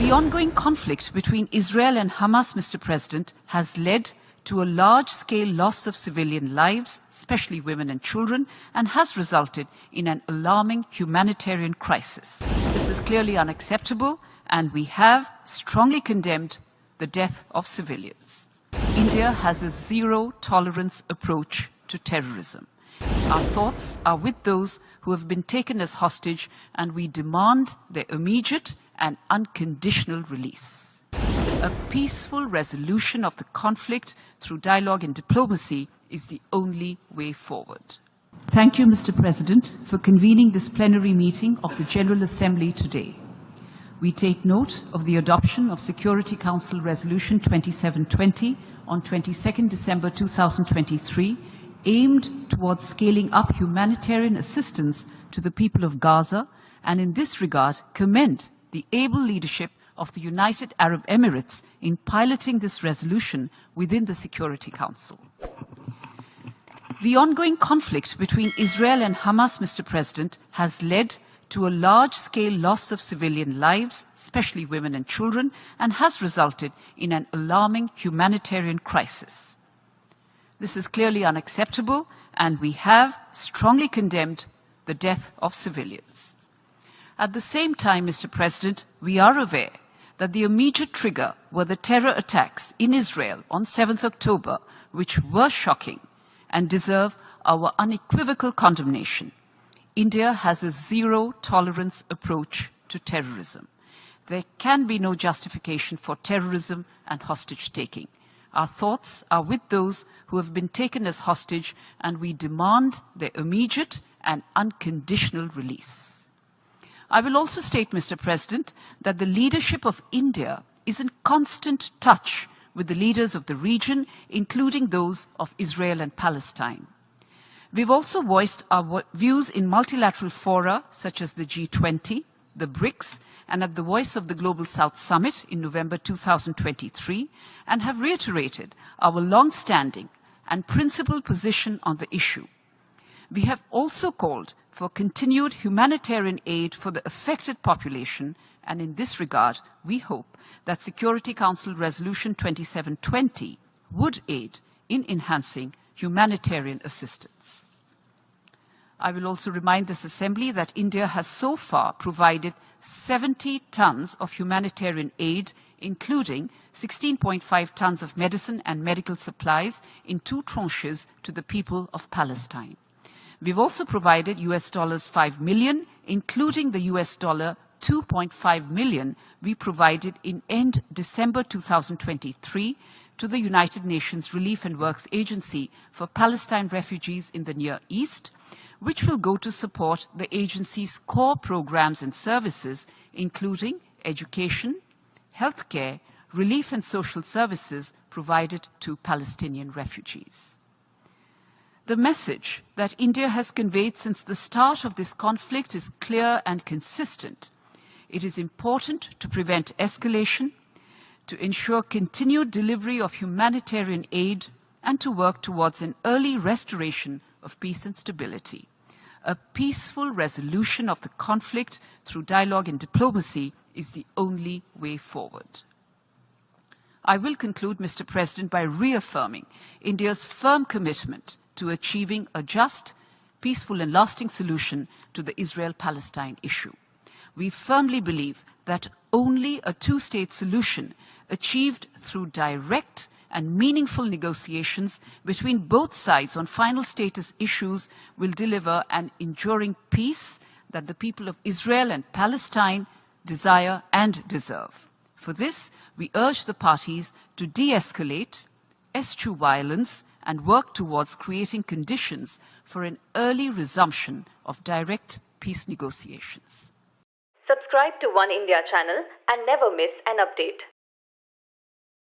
The ongoing conflict between Israel and Hamas, Mr. President, has led to a large-scale loss of civilian lives, especially women and children, and has resulted in an alarming humanitarian crisis. This is clearly unacceptable, and we have strongly condemned the death of civilians. India has a zero-tolerance approach to terrorism. Our thoughts are with those who have been taken as hostage, and we demand their immediate and unconditional release. A peaceful resolution of the conflict through dialogue and diplomacy is the only way forward. Thank you, Mr. President, for convening this plenary meeting of the General Assembly today. We take note of the adoption of Security Council Resolution 2720 on 22nd December 2023, aimed towards scaling up humanitarian assistance to the people of Gaza, and in this regard commend the able leadership of the United Arab Emirates in piloting this resolution within the Security Council. The ongoing conflict between Israel and Hamas, Mr. President, has led to a large-scale loss of civilian lives, especially women and children, and has resulted in an alarming humanitarian crisis. This is clearly unacceptable, and we have strongly condemned the death of civilians. At the same time, Mr. President, we are aware that the immediate trigger were the terror attacks in Israel on 7th October, which were shocking and deserve our unequivocal condemnation. India has a zero-tolerance approach to terrorism. There can be no justification for terrorism and hostage-taking. Our thoughts are with those who have been taken as hostage, and we demand their immediate and unconditional release. I will also state, Mr. President, that the leadership of India is in constant touch with the leaders of the region, including those of Israel and Palestine. We've also voiced our views in multilateral fora such as the G20, the BRICS, and at the Voice of the Global South Summit in November 2023, and have reiterated our long-standing and principled position on the issue. We have also called for continued humanitarian aid for the affected population, and in this regard, we hope that Security Council Resolution 2720 would aid in enhancing humanitarian assistance. I will also remind this Assembly that India has so far provided 70 tons of humanitarian aid, including 16.5 tons of medicine and medical supplies in 2 tranches to the people of Palestine. We've also provided $5 million, including the $2.5 million we provided in end December 2023 to the United Nations Relief and Works Agency for Palestine refugees in the Near East, which will go to support the agency's core programs and services, including education, healthcare, relief and social services provided to Palestinian refugees. The message that India has conveyed since the start of this conflict is clear and consistent. It is important to prevent escalation, to ensure continued delivery of humanitarian aid, and to work towards an early restoration of peace and stability. A peaceful resolution of the conflict through dialogue and diplomacy is the only way forward. I will conclude, Mr. President, by reaffirming India's firm commitment to achieving a just, peaceful and lasting solution to the Israel-Palestine issue. We firmly believe that only a two-state solution achieved through direct and meaningful negotiations between both sides on final status issues will deliver an enduring peace that the people of Israel and Palestine desire and deserve. For this, we urge the parties to de-escalate, eschew violence, and work towards creating conditions for an early resumption of direct peace negotiations. Subscribe to One India channel and never miss an update.